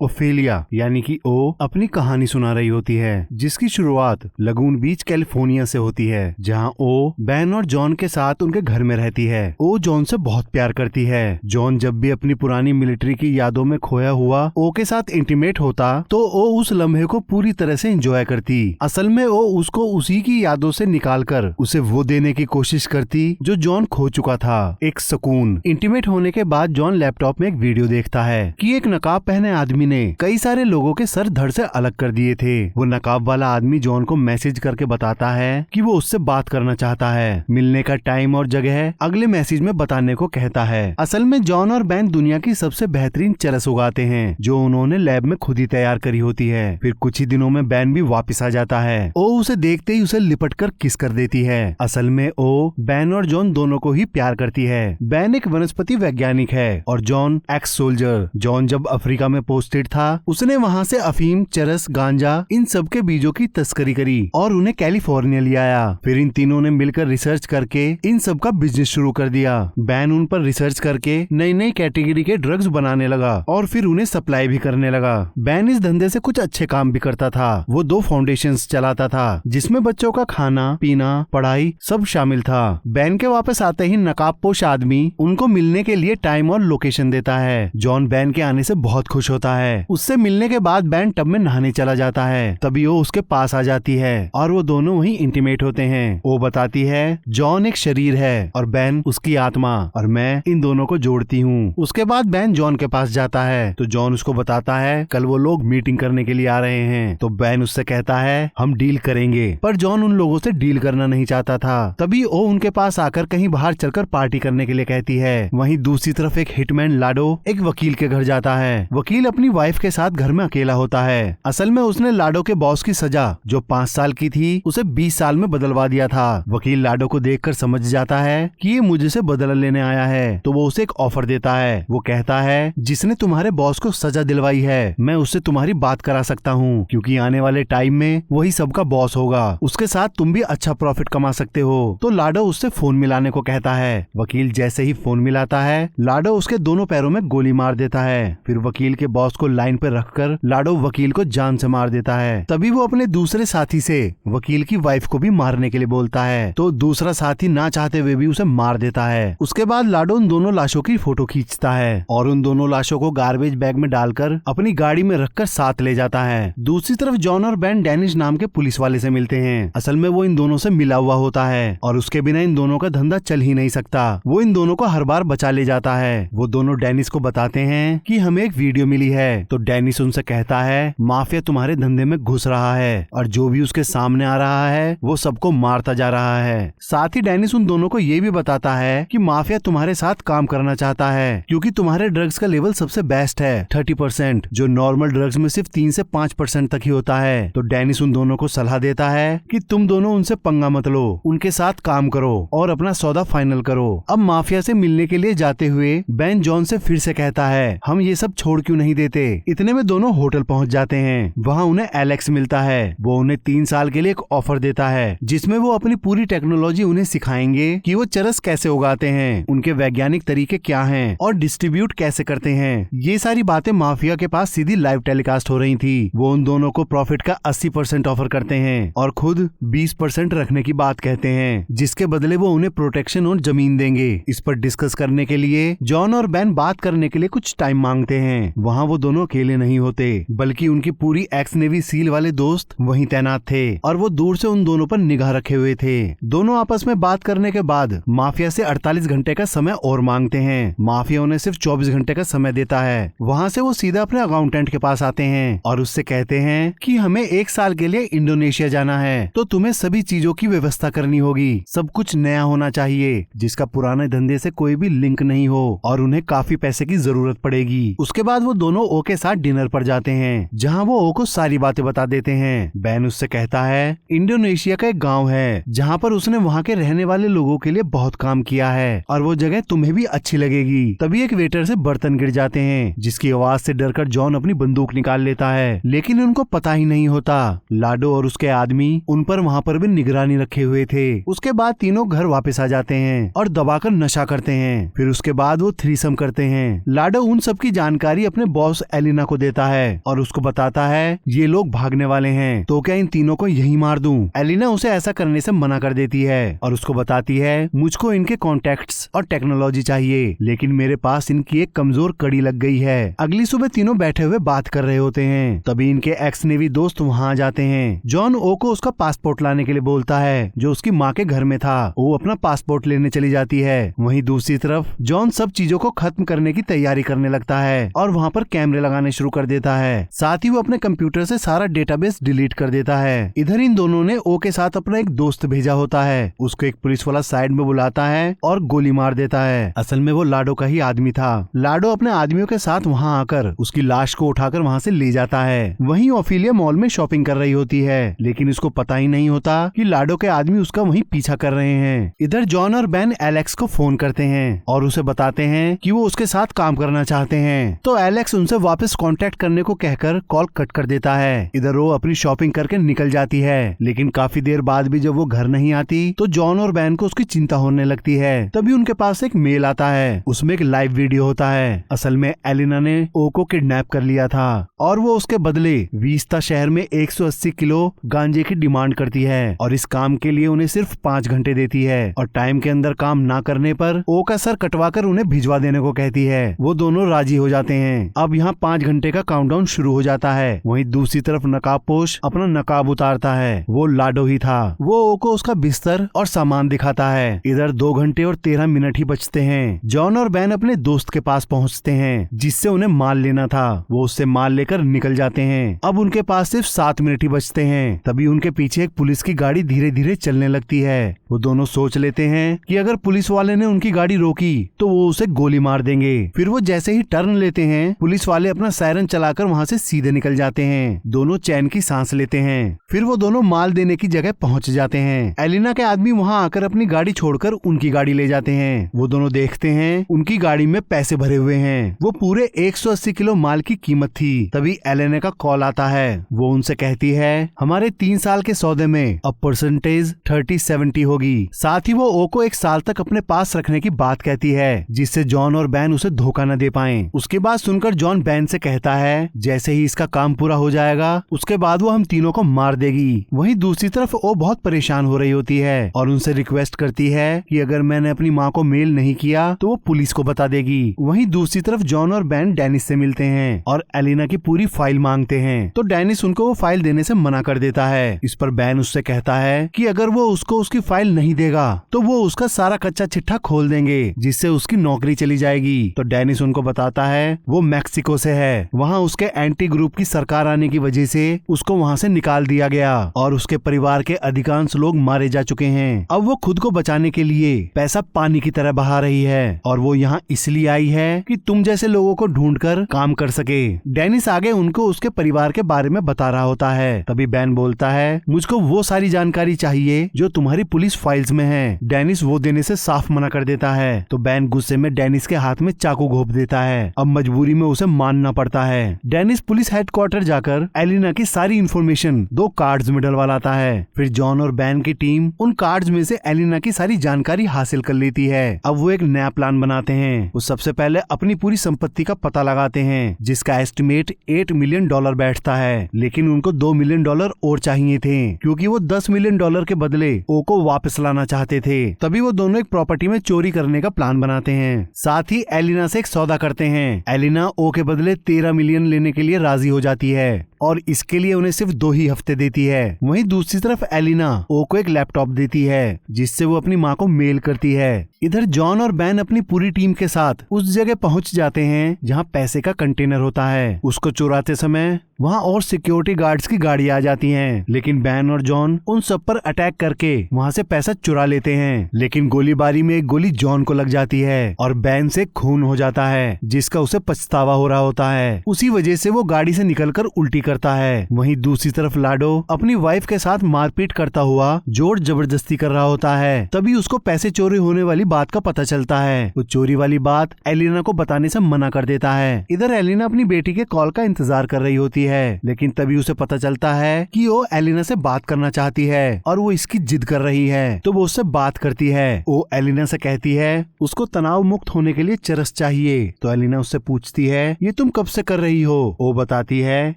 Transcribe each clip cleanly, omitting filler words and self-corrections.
Ophelia यानी कि ओ अपनी कहानी सुना रही होती है, जिसकी शुरुआत लगून बीच कैलिफोर्निया से होती है, जहां ओ बैन और जॉन के साथ उनके घर में रहती है। ओ जॉन से बहुत प्यार करती है। जॉन जब भी अपनी पुरानी मिलिट्री की यादों में खोया हुआ ओ के साथ इंटीमेट होता तो ओ उस लम्हे को पूरी तरह से एंजॉय करती। असल में ओ उसको उसी की यादों से निकालकर उसे वो देने की कोशिश करती जो जॉन खो चुका था, एक सुकून। इंटीमेट होने के बाद जॉन लैपटॉप में एक वीडियो देखता है कि एक नकाब पहने आदमी ने कई सारे लोगों के सर धड़ से अलग कर दिए थे। वो नकाब वाला आदमी जॉन को मैसेज करके बताता है कि वो उससे बात करना चाहता है। मिलने का टाइम और जगह अगले मैसेज में बताने को कहता है। असल में जॉन और बैन दुनिया की सबसे बेहतरीन चरस उगाते हैं जो उन्होंने लैब में खुद ही तैयार करी होती है। फिर कुछ ही दिनों में बैन भी वापस आ जाता है। ओ उसे देखते ही उसे लिपट कर किस कर देती है। असल में ओ बैन और जॉन दोनों को ही प्यार करती है। बैन एक वनस्पति वैज्ञानिक है और जॉन एक्स सोल्जर। जॉन जब अफ्रीका में पोस्टेड था उसने वहाँ से अफीम, चरस, गांजा इन सब के बीजों की तस्करी करी और उन्हें कैलिफोर्निया ले आया। फिर इन तीनों ने मिलकर रिसर्च करके इन सब का बिजनेस शुरू कर दिया। बैन उन पर रिसर्च करके नई नई कैटेगरी के ड्रग्स बनाने लगा और फिर उन्हें सप्लाई भी करने लगा। बैन इस धंधे से कुछ अच्छे काम भी करता था। वो 2 फाउंडेशंस चलाता था जिसमें बच्चों का खाना पीना पढ़ाई सब शामिल था। बैन के वापस आते ही नकाबपोश आदमी उनको मिलने के लिए टाइम और लोकेशन देता है। जॉन बैन के आने से बहुत खुश होता है। उससे मिलने के बाद बैन टब में नहाने चला जाता है। तभी वो उसके पास आ जाती है और वो दोनों वहीं इंटीमेट होते हैं। वो बताती है जॉन एक शरीर है और बैन उसकी आत्मा और मैं इन दोनों को जोड़ती हूँ। उसके बाद बैन जॉन के पास जाता है तो जॉन उसको बताता है कल वो लोग मीटिंग करने के लिए आ रहे हैं। तो बैन उससे कहता है हम डील करेंगे, पर जॉन उन लोगों से डील करना नहीं चाहता था। तभी वो उनके पास आकर कहीं बाहर चलकर पार्टी करने के लिए कहती है। वहीं दूसरी तरफ एक हिटमैन लाडो एक वकील के घर जाता है। वकील अपनी वाइफ के साथ घर में अकेला होता है। असल में उसने लाडो के बॉस की सजा जो 5 साल की थी उसे 20 साल में बदलवा दिया था। वकील लाडो को देखकर समझ जाता है कि ये मुझसे बदला लेने आया है, तो वो उसे एक ऑफर देता है। वो कहता है जिसने तुम्हारे बॉस को सजा दिलवाई है मैं उससे तुम्हारी बात करा सकता हूँ, क्योंकि आने वाले टाइम में वही सबका बॉस होगा। उसके साथ तुम भी अच्छा प्रॉफिट कमा सकते हो। तो लाडो उससे फोन मिलाने को कहता है। वकील जैसे ही फोन मिलाता है लाडो उसके दोनों पैरों में गोली मार देता है। फिर वकील के बॉस को लाइन पर रखकर लाडो वकील को जान से मार देता है। तभी वो अपने दूसरे साथी से वकील की वाइफ को भी मारने के लिए बोलता है, तो दूसरा साथी ना चाहते हुए भी उसे मार देता है। उसके बाद लाडो उन दोनों लाशों की फोटो खींचता है और उन दोनों लाशों को गार्बेज बैग में डालकर अपनी गाड़ी में रखकर साथ ले जाता है। दूसरी तरफ जॉन और बैन डेनिश नाम के पुलिस वाले से मिलते हैं। असल में वो इन दोनों से मिला हुआ होता है और उसके बिना इन दोनों का धंधा चल ही नहीं सकता। वो इन दोनों को हर बार बचा ले जाता है। वो दोनों डेनिस को बताते हैं कि हमें एक वीडियो मिली है। तो डेनिस उनसे कहता है माफिया तुम्हारे धंधे में घुस रहा है और जो भी उसके सामने आ रहा है वो सबको मारता जा रहा है। साथ ही डेनिस उन दोनों को ये भी बताता है कि माफिया तुम्हारे साथ काम करना चाहता है क्योंकि तुम्हारे ड्रग्स का लेवल सबसे बेस्ट है 30%, जो नॉर्मल ड्रग्स में सिर्फ 3 से 5% तक ही होता है। तो डेनिस उन दोनों को सलाह देता है कि तुम दोनों उनसे पंगा मत लो, उनके साथ काम करो और अपना सौदा फाइनल करो। अब माफिया से मिलने के लिए जाते हुए बैन जॉन से फिर से कहता है हम ये सब छोड़ क्यों नहीं देते। इतने में दोनों होटल पहुंच जाते हैं। वहाँ उन्हें एलेक्स मिलता है। वो उन्हें 3 साल के लिए एक ऑफर देता है जिसमें वो अपनी पूरी टेक्नोलॉजी उन्हें सिखाएंगे कि वो चरस कैसे उगाते हैं, उनके वैज्ञानिक तरीके क्या हैं और डिस्ट्रीब्यूट कैसे करते हैं। ये सारी बातें माफिया के पास सीधी लाइव टेलीकास्ट हो रही थी। वो उन दोनों को प्रॉफिट का 80% ऑफर करते हैं और खुद 20% रखने की बात कहते हैं, जिसके बदले वो उन्हें प्रोटेक्शन और जमीन देंगे। इस पर डिस्कस करने के लिए जॉन और बैन बात करने के लिए कुछ टाइम मांगते हैं। वहाँ वो दोनों अकेले नहीं होते बल्कि उनकी पूरी एक्स नेवी सील वाले दोस्त वहीं तैनात थे और वो दूर से उन दोनों पर निगाह रखे हुए थे। दोनों आपस में बात करने के बाद माफिया से 48 घंटे का समय और मांगते हैं। माफिया उन्हें सिर्फ 24 घंटे का समय देता है। वहाँ से वो सीधा अपने अकाउंटेंट के पास आते हैं और उससे कहते हैं कि हमें 1 साल के लिए इंडोनेशिया जाना है, तो तुम्हें सभी चीजों की व्यवस्था करनी होगी। सब कुछ नया होना चाहिए जिसका पुराने धंधे से कोई भी लिंक नहीं हो और उन्हें काफी पैसे की जरूरत पड़ेगी। उसके बाद वो दोनों ओ के साथ डिनर पर जाते हैं जहाँ वो ओ को सारी बातें बता देते हैं। बैन उससे कहता है इंडोनेशिया का एक गाँव है जहाँ पर उसने वहाँ के रहने वाले लोगों के लिए बहुत काम किया है और वो जगह तुम्हें भी अच्छी लगेगी। तभी एक वेटर से बर्तन गिर जाते हैं जिसकी आवाज से डरकर जॉन अपनी बंदूक निकाल लेता है, लेकिन उनको पता ही नहीं होता लाडो और उसके आदमी उन पर वहाँ पर भी निगरानी रखे हुए थे। उसके बाद तीनों घर वापस आ जाते हैं और दबाकर नशा करते हैं। फिर उसके बाद वो थ्रीसम करते हैं। लाडो उन सब की जानकारी अपने बॉस एलिना को देता है और उसको बताता है ये लोग भागने वाले हैं, तो क्या इन तीनों को यहीं मार दूं? एलिना उसे ऐसा करने से मना कर देती है और उसको बताती है मुझको इनके कॉन्टेक्ट्स और टेक्नोलॉजी चाहिए, लेकिन मेरे पास इनकी एक कमजोर कड़ी लग गई है। अगली सुबह तीनों बैठे हुए बात कर रहे होते हैं, तभी इनके एक्स नेवी दोस्त वहाँ आ जाते हैं। जॉन ओ को उसका पासपोर्ट लाने के लिए बोलता है जो उसकी माँ के घर में था। वो अपना पासपोर्ट लेने चली जाती है। वहीं दूसरी तरफ जॉन सब चीजों को खत्म करने की तैयारी करने लगता है और वहाँ पर कैमरे लगाने शुरू कर देता है। साथ ही वो अपने कंप्यूटर से सारा डेटाबेस डिलीट कर देता है। इधर इन दोनों ने ओ के साथ अपना एक दोस्त भेजा होता है। उसको एक पुलिस वाला साइड में बुलाता है और गोली मार देता है। असल में वो लाडो का ही आदमी था। लाडो अपने आदमियों के साथ वहाँ आकर उसकी लाश को उठाकर वहाँ से ले जाता है। वहीं ओफिलिया मॉल में शॉपिंग कर रही होती है, लेकिन उसको पता ही नहीं होता कि लाडो के आदमी उसका वहीं पीछा कर रहे हैं। इधर जॉन और बेन एलेक्स को फोन करते हैं और उसे बताते हैं कि वो उसके साथ काम करना चाहते हैं। तो एलेक्स उनसे वापस कांटेक्ट करने को कहकर कॉल कट कर देता है। इधर वो अपनी शॉपिंग करके निकल जाती है, लेकिन काफी देर बाद भी जब वो घर नहीं आती तो जॉन और बेन को उसकी चिंता होने लगती है। तभी उनके पास एक मेल आता है, उसमें एक लाइव वीडियो होता है। असल में एलिना ने ओ को किडनैप कर लिया था और वो उसके बदले वीस्ता शहर में 180 किलो गांजे की डिमांड करती है और इस काम के लिए उन्हें सिर्फ 5 घंटे देती है और टाइम के अंदर काम ना करने पर ओ का सर कटवाकर उन्हें भिजवा देने को कहती है। वो दोनों राजी हो जाते हैं। अब यहाँ 5 घंटे का काउंटडाउन शुरू हो जाता है। वहीं दूसरी तरफ नकाबपोश अपना नकाब उतारता है। वो लाडो ही था। वो ओ को उसका बिस्तर और सामान दिखाता है। इधर 2 घंटे और 13 मिनट ही बचते हैं। जॉन और बेन अपने दोस्त के पास पहुँचते हैं जिससे उन्हें माल लेना था। वो उससे माल लेकर निकल जाते हैं। अब उनके पास सिर्फ 7 मिनट ही बचते हैं। तभी उनके पीछे एक पुलिस की गाड़ी धीरे धीरे चलने लगती है। वो दोनों सोच लेते हैं कि अगर पुलिस वाले ने उनकी गाड़ी रोकी तो वो उसे गोली मार देंगे। फिर वो जैसे ही टर्न लेते हैं, पुलिस वाले अपना सायरन चलाकर वहाँ से सीधे निकल जाते हैं। दोनों चैन की सांस लेते हैं। फिर वो दोनों माल देने की जगह पहुँच जाते हैं। एलिना के आदमी वहाँ आकर अपनी गाड़ी छोड़कर उनकी गाड़ी ले जाते हैं। वो दोनों देखते हैं उनकी गाड़ी में पैसे भरे हुए हैं। वो पूरे 180 किलो माल की कीमत थी। तभी एलिना का कॉल आता है। वो उनसे कहती है हमारे 3 साल के सौदे में अब परसेंटेज 30-70 होगी। साथ ही वो ओ को 1 साल तक अपने पास रखने की बात कहती है, जिससे जॉन और बेन उसे धोखा न दे पाएं। उसके बाद सुनकर जॉन बेन से कहता है जैसे ही इसका काम पूरा हो जाएगा उसके बाद वो हम तीनों को मार देगी। वहीं दूसरी तरफ ओ बहुत परेशान हो रही होती है और उनसे रिक्वेस्ट करती है कि अगर मैंने अपनी माँ को मेल नहीं किया तो वो पुलिस को बता देगी। वहीं दूसरी तरफ जॉन और बेन डेनिस से मिलते हैं और एलिना की पूरी फाइल मांगते हैं, तो डेनिस उनको वो फाइल देने से मना कर देता है। इस पर बेन उससे कहता है कि अगर वो उसको उसकी फाइल नहीं देगा तो वो उसका सारा कच्चा चिट्ठा खोल देंगे, जिससे उसकी नौकरी चली जाएगी। तो डेनिस उनको बताता है वो मैक्सिको से है। वहाँ उसके एंटी ग्रुप की सरकार आने की वजह से उसको वहाँ से निकाल दिया गया और उसके परिवार के अधिकांश लोग मारे जा चुके हैं। अब वो खुद को बचाने के लिए पैसा पानी की तरह बहा रही है और वो यहाँ इसलिए आई है कि तुम जैसे लोगों को ढूंढकर काम कर सके। डेनिस आगे उनको उसके परिवार के बारे में बता रहा होता है। तभी बेन बोलता है मुझको वो सारी जानकारी चाहिए जो तुम्हारी पुलिस फाइल्स में है। डेनिस वो देने से साफ मना कर देता है। तो बेन गुस्से में डेनिस के हाथ में चाकू घोंप देता है। अब मजबूरी में उसे मानना पड़ता है। डेनिस पुलिस हेडक्वार्टर जाकर एलिना की सारी इन्फॉर्मेशन 2 कार्ड्स में डलवा लाता है। फिर जॉन और बेन की टीम उन कार्ड्स में से एलिना की सारी जानकारी हासिल कर लेती है। अब वो एक नया प्लान बनाते हैं। वो सबसे पहले अपनी पूरी संपत्ति का पता लगाते हैं, जिसका एस्टिमेट $8 मिलियन बैठता है, लेकिन उनको $2 मिलियन और चाहिए थे क्योंकि वो $10 मिलियन के बदले ओ को वापस लाना चाहते थे। तभी वो दोनों एक प्रॉपर्टी में चोरी करने का प्लान बनाते हैं। साथ ही एलिना से एक सौदा करते हैं। एलिना ओ के बदले 13 मिलियन लेने के लिए राजी हो जाती है और इसके लिए उन्हें सिर्फ 2 ही हफ्ते देती है। वहीं दूसरी तरफ एलिना ओ को एक लैपटॉप देती है, जिससे वो अपनी माँ को मेल करती है। इधर जॉन और बेन अपनी पूरी टीम के साथ उस जगह पहुंच जाते हैं जहां पैसे का कंटेनर होता है। उसको चुराते समय वहां और सिक्योरिटी गार्ड्स की गाड़ी आ जाती हैं, लेकिन बेन और जॉन उन सब पर अटैक करके वहां से पैसा चुरा लेते हैं। लेकिन गोलीबारी में एक गोली जॉन को लग जाती है और बेन से खून हो जाता है, जिसका उसे पछतावा हो रहा होता है। उसी वजह से वो गाड़ी से निकलकर उल्टी करता है। वहीं दूसरी तरफ लाडो अपनी वाइफ के साथ मारपीट करता हुआ जोर जबरदस्ती कर रहा होता है। तभी उसको पैसे चोरी होने वाली बात का पता चलता है। वो चोरी वाली बात एलिना को बताने से मना कर देता है। इधर एलिना अपनी बेटी के कॉल का इंतजार कर रही होती है, लेकिन तभी उसे पता चलता है कि वो एलिना से बात करना चाहती है और वो इसकी जिद कर रही है। तो वो उससे बात करती है। वो एलिना से कहती है उसको तनाव मुक्त होने के लिए चरस चाहिए। तो एलिना उससे पूछती है ये तुम कब से कर रही हो? वो बताती है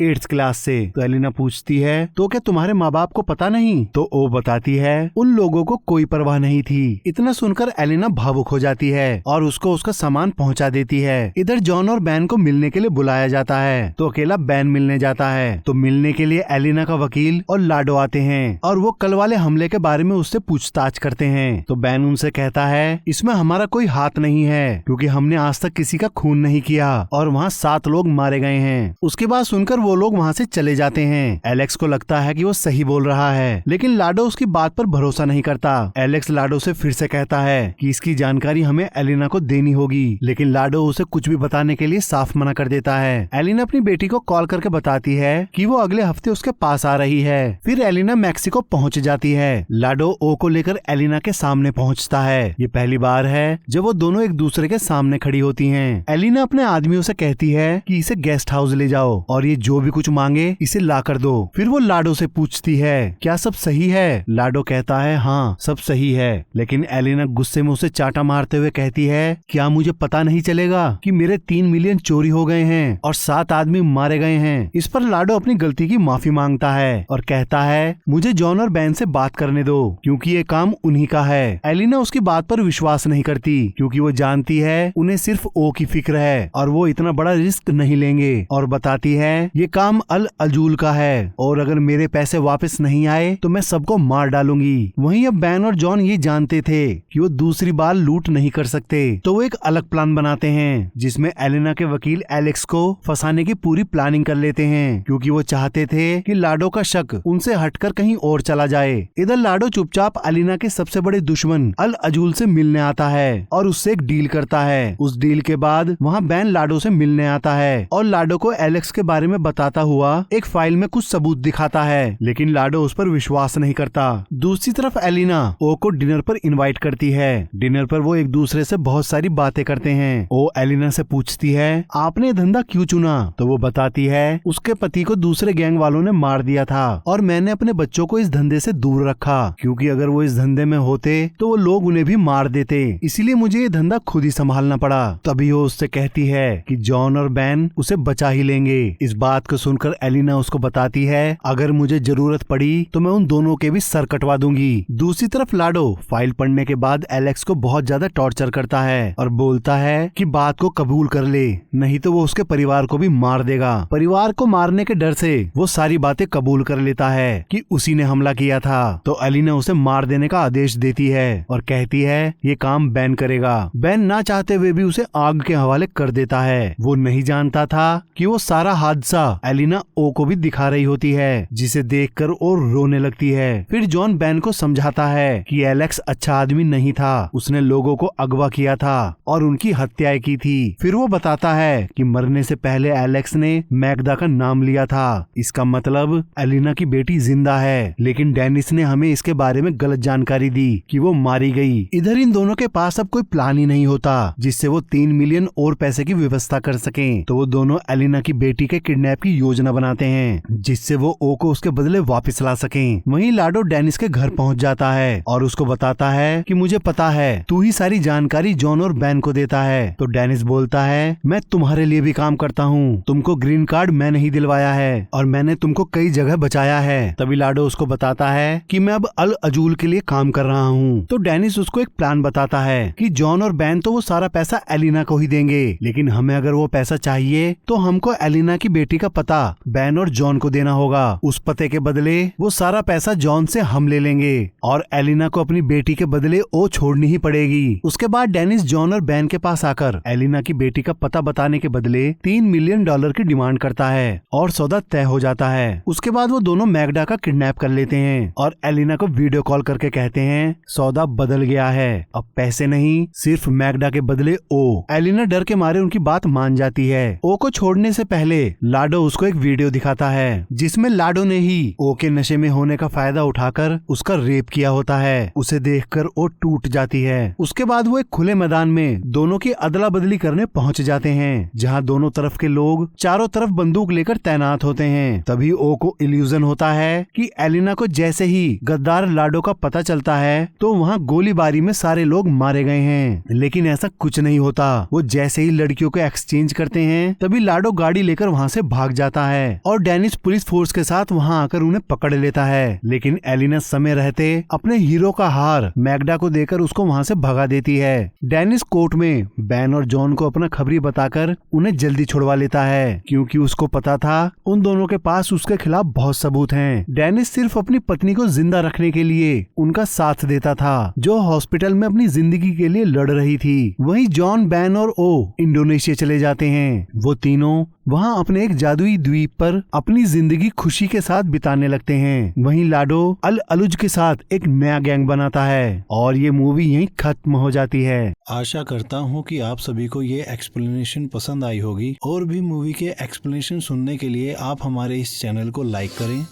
8th क्लास से। तो एलिना पूछती है तो क्या तुम्हारे माँ बाप को पता नहीं? तो वो बताती है उन लोगों को कोई परवाह नहीं थी। इतना सुनकर एलिना भावुक हो जाती है और उसको उसका सामान पहुंचा देती है। इधर जॉन और बैन को मिलने के लिए बुलाया जाता है। तो अकेला बैन मिलने जाता है। तो मिलने के लिए एलिना का वकील और लाडो आते हैं और वो कल वाले हमले के बारे में उससे पूछताछ करते हैं। तो बैन उनसे कहता है इसमें हमारा कोई हाथ नहीं है, क्योंकि हमने आज तक किसी का खून नहीं किया और वहाँ 7 लोग मारे गए हैं। उसके बाद सुनकर वो लोग वहाँ से चले जाते हैं। एलेक्स को लगता है कि वो सही बोल रहा है, लेकिन लाडो उसकी बात पर भरोसा नहीं करता। एलेक्स लाडो से फिर से कहता है कि इसकी जानकारी हमें एलिना को देनी होगी, लेकिन लाडो उसे कुछ भी बताने के लिए साफ मना कर देता है। एलिना अपनी बेटी को कॉल करके बताती है कि वो अगले हफ्ते उसके पास आ रही है। फिर एलिना मैक्सिको पहुंच जाती है। लाडो ओ को लेकर एलिना के सामने पहुंचता है। ये पहली बार है जब वो दोनों एक दूसरे के सामने खड़ी होती हैं। एलिना अपने आदमियों से कहती है कि इसे गेस्ट हाउस ले जाओ और ये जो भी कुछ मांगे इसे ला कर दो। फिर वो लाडो से पूछती है क्या सब सही है? लाडो कहता है हाँ सब सही है, लेकिन एलिना गुस्से में उसे चाटा मारते हुए कहती है क्या मुझे पता नहीं चलेगा कि मेरे 3 मिलियन चोरी हो गए हैं और 7 आदमी मारे गए हैं? इस पर लाडो अपनी गलती की माफी मांगता है और कहता है मुझे जॉन और बैन से बात करने दो, क्योंकि ये काम उन्हीं का है। एलिना उसकी बात पर विश्वास नहीं करती, क्योंकि वो जानती है उन्हें सिर्फ ओ की फिक्र है और वो इतना बड़ा रिस्क नहीं लेंगे, और बताती है ये काम अल अजूल का है और अगर मेरे पैसे वापस नहीं आए तो मैं सबको मार डालूंगी। वहीं अब बैन और जॉन ये जानते थे कि वो दूसरी बार लूट नहीं कर सकते, तो वो एक अलग प्लान बनाते हैं जिसमें एलिना के वकील एलेक्स को फंसाने की पूरी प्लानिंग कर लेते हैं, क्योंकि वो चाहते थे कि लाडो का शक उनसे हटकर कहीं और चला जाए। इधर लाडो चुपचाप एलिना के सबसे बड़े दुश्मन अल अजूल से मिलने आता है और उससे एक डील करता है। उस डील के बाद वहाँ बैन लाडो से मिलने आता है और लाडो को एलेक्स के बारे में बताता हुआ एक फाइल में कुछ सबूत दिखाता है, लेकिन लाडो उस पर विश्वास नहीं करता। दूसरी तरफ एलिना ओ को डिनर पर इनवाइट करती है। डिनर पर वो एक दूसरे से बहुत सारी बातें करते हैं। ओ एलिना से पूछती है आपने धंधा क्यों चुना? तो वो बताती है उसके पति को दूसरे गैंग वालों ने मार दिया था और मैंने अपने बच्चों को इस धंधे से दूर रखा, क्योंकि अगर वो इस धंधे में होते तो वो लोग उन्हें भी मार देते, इसीलिए मुझे ये धंधा खुद ही संभालना पड़ा। तभी वो उससे कहती है कि जॉन और बैन उसे बचा ही लेंगे। इस बात को सुनकर एलिना उसको बताती है अगर मुझे जरूरत पड़ी तो मैं उन दोनों के भी सर कटवा दूंगी। दूसरी तरफ लाडो फाइल पढ़ने के बाद एलेक्स को बहुत ज्यादा टॉर्चर करता है और बोलता है कि बात को कबूल कर ले, नहीं तो वो उसके परिवार को भी मार देगा। परिवार को मारने के डर से वो सारी बातें कबूल कर लेता है कि उसी ने हमला किया था। तो एलिना उसे मार देने का आदेश देती है और कहती है ये काम बैन करेगा। बैन ना चाहते हुए भी उसे आग के हवाले कर देता है। वो नहीं जानता था कि वो सारा हादसा एलिना ओ को भी दिखा रही होती है, जिसे देखकर वो रोने लगती है। फिर जॉन बैन को समझाता है कि एलेक्स अच्छा आदमी नहीं था, उसने लोगों को अगवा किया था और उनकी हत्याएं की थी। फिर वो बताता है कि मरने से पहले एलेक्स ने मैगदा का नाम लिया था, इसका मतलब एलिना की बेटी जिंदा है, लेकिन डेनिस ने हमें इसके बारे में गलत जानकारी दी कि वो मारी गई। इधर इन दोनों के पास अब कोई प्लान ही नहीं होता जिससे वो 3 मिलियन और पैसे की व्यवस्था कर सकें। तो वो दोनों एलिना की बेटी के किडनैप की योजना बनाते हैं, जिससे वो ओ को उसके बदले वापस ला सकें। वहीं लाडो डेनिस के घर पहुंच जाता है और उसको बताता है कि मुझे पता है तू ही सारी जानकारी जॉन और बैन को देता है। तो डेनिस बोलता है मैं तुम्हारे लिए भी काम करता हूँ, तुमको ग्रीन कार्ड मैं नहीं दिलवाया है और मैंने तुमको कई जगह बचाया है। तभी लाडो उसको बताता है कि मैं अब अल अजूल के लिए काम कर रहा हूँ। तो डेनिस उसको एक प्लान बताता है कि जॉन और बैन तो वो सारा पैसा एलिना को ही देंगे, लेकिन हमें अगर वो पैसा चाहिए तो हमको एलिना की बेटी का पता बैन और जॉन को देना होगा। उस पते के बदले वो सारा पैसा जॉन से हम ले लेंगे और एलिना को अपनी बेटी के बदले ओ छोड़नी ही पड़ेगी। उसके बाद डेनिस जॉन और बैन के पास आकर एलिना की बेटी का पता बताने के बदले $3 मिलियन की डिमांड करता है और सौदा तय हो जाता है। उसके बाद वो दोनों मैगडा का किडनैप कर लेते हैं और एलिना को वीडियो कॉल करके कहते हैं सौदा बदल गया है, अब पैसे नहीं सिर्फ मैगडा के बदले ओ। एलिना डर के मारे उनकी बात मान जाती है। ओ को छोड़ने से पहले लाडो उसको एक वीडियो दिखाता है जिसमें लाडो ने ही ओ के नशे में होने का फायदा उठाकर उसका रेप किया होता है। उसे देखकर ओ टूट जाती है। उसके बाद वो एक खुले मैदान में दोनों की अदला बदली करने पहुंच जाते हैं, जहां दोनों तरफ के लोग चारों तरफ बंदूक लेकर तैनात होते हैं। तभी ओ को इल्यूजन होता है कि एलिना को जैसे ही गद्दार लाडो का पता चलता है तो वहाँ गोलीबारी में सारे लोग मारे गए हैं, लेकिन ऐसा कुछ नहीं होता। वो जैसे ही लड़कियों को एक्सचेंज करते हैं तभी लाडो गाड़ी लेकर वहाँ से भाग जाता है और डेनिस पुलिस फोर्स के साथ वहाँ आकर उन्हें पकड़ लेता है। लेकिन एलिना समय रहते अपने हीरो का हार मैग्डा को देकर उसको वहाँ से भगा देती है। डेनिस कोर्ट में बैन और जॉन को अपना खबरी बताकर उन्हें जल्दी छुड़वा लेता है, क्योंकि उसको पता था उन दोनों के पास उसके खिलाफ बहुत सबूत हैं। डेनिस सिर्फ अपनी पत्नी को जिंदा रखने के लिए उनका साथ देता था, जो हॉस्पिटल में अपनी जिंदगी के लिए लड़ रही थी। वहीं जॉन, बैन और ओ इंडोनेशिया चले जाते हैं। वो तीनों वहाँ अपने एक जादुई द्वीप पर अपनी जिंदगी खुशी के साथ बिताने लगते हैं। वहीं लाडो अल अलुज के साथ एक नया गैंग बनाता है और ये मूवी यहीं खत्म हो जाती है। आशा करता हूँ कि आप सभी को ये एक्सप्लेनेशन पसंद आई होगी। और भी मूवी के एक्सप्लेनेशन सुनने के लिए आप हमारे इस चैनल को लाइक करें,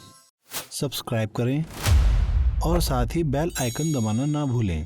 सब्सक्राइब करें और साथ ही बेल आइकन दबाना ना भूलें।